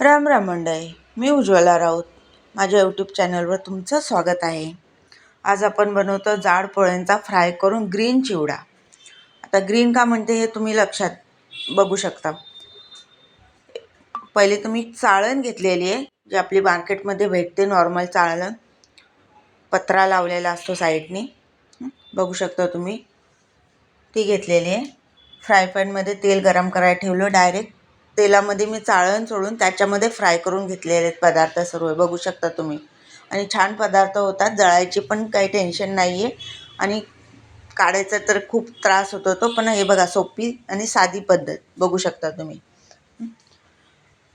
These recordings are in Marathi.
राम राम मंडळी, मी उज्ज्वला राऊत. माझ्या यूट्यूब चॅनलवर तुमचं स्वागत आहे. आज आपण बनवतो जाड पोळ्यांचा फ्राय करून ग्रीन चिवडा. आता ग्रीन का म्हणते हे तुम्ही लक्षात बघू शकता. पहिले तुम्ही चाळण घेतलेली आहे, जी आपली मार्केटमध्ये भेटते नॉर्मल चाळण. पत्रा लावलेला असतो साईडनी, बघू शकता तुम्ही. ती घेतलेली आहे. फ्राय पॅनमध्ये तेल गरम करायला ठेवलं. डायरेक्ट तेलामध्ये मी चाळण सोडून त्याच्यामध्ये फ्राय करून घेतलेले आहेत पदार्थ सर्व, बघू शकता तुम्ही. आणि छान पदार्थ होतात, जळायची पण काही टेन्शन नाही आहे. आणि काढायचा तर खूप त्रास होतो तो, पण हे बघा सोपी आणि साधी पद्धत बघू शकता तुम्ही.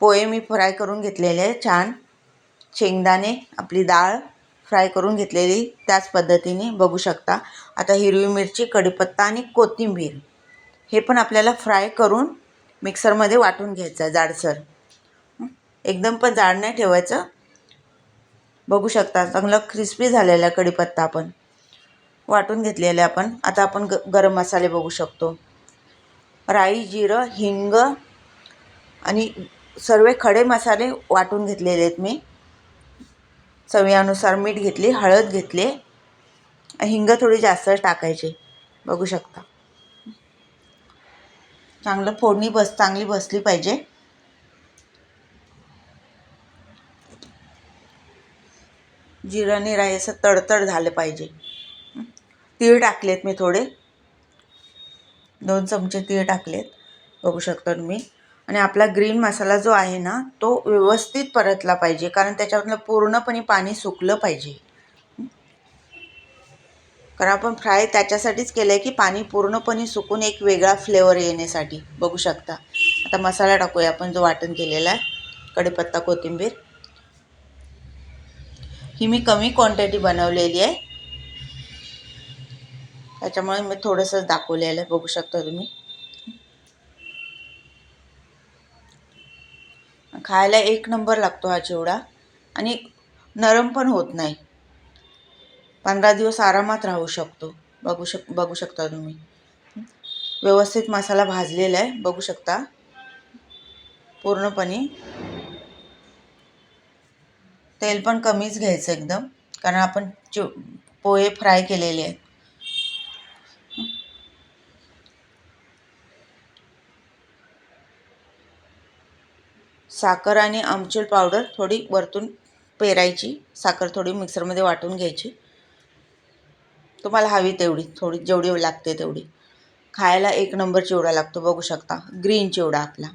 पोहे मी फ्राय करून घेतलेले आहे छान. शेंगदाणे, आपली डाळ फ्राय करून घेतलेली त्याच पद्धतीने बघू शकता. आता हिरवी मिरची, कढीपत्ता आणि कोथिंबीर हे पण आपल्याला फ्राय करून मिक्सरमध्ये वाटून घ्यायचं जाडसर. एकदम पण जाड नाही ठेवायचं. बघू शकता चांगलं क्रिस्पी झालेला कढीपत्ता आपण वाटून घेतलेला आपण. आता आपण गरम मसाले बघू शकतो. राई, जिरं, हिंग आणि सर्व खडे मसाले वाटून घेतलेले आहेत मी. चवीनुसार मीठ घेतली, हळद घेतली, हिंग थोडी जास्त टाकायची, बघू शकता. चांगलं फोडणी चांगली बसली पाहिजे. जिराने राई असं तडतड झालं पाहिजे. तीळ टाकलेत मी थोडे, 2 चमचे तीळ टाकलेत, बघू शकता तुम्ही. आणि आपला ग्रीन मसाला जो आहे ना, तो व्यवस्थित परतला पाहिजे, कारण त्याच्यातलं पूर्णपणे पाणी सुकलं पाहिजे. कारण आपण फ्राय त्याच्यासाठीच केलं आहे की पाणी पूर्णपणे सुकून एक वेगळा फ्लेवर येण्यासाठी, बघू शकता. आता मसाला टाकूया आपण जो वाटण केलेला आहे. कढीपत्ता, कोथिंबीर ही मी कमी क्वांटिटी बनवलेली आहे, त्याच्यामुळे मी थोडंसं दाखवलेलं आहे, बघू शकता तुम्ही. खायला एक नंबर लागतो हा चिवडा आणि नरम पण होत नाही. 15 दिवस आरामात राहू शकतो, बघू शकता तुम्ही. व्यवस्थित मसाला भाजलेला आहे, बघू शकता पूर्णपणे. तेल पण कमीच घ्यायचं एकदम, कारण आपण पोहे फ्राय केलेले आहेत. साखर आणि आमचूर पावडर थोडी वरतून पेरायची. साखर थोडी मिक्सरमध्ये वाटून घ्यायची, तुम्हाला हवी तेवढी, थोडी जेवढी लागते तेवढी. खायला एक नंबर चिवडा लागतो, बघू शकता. ग्रीन चिवडा आपला.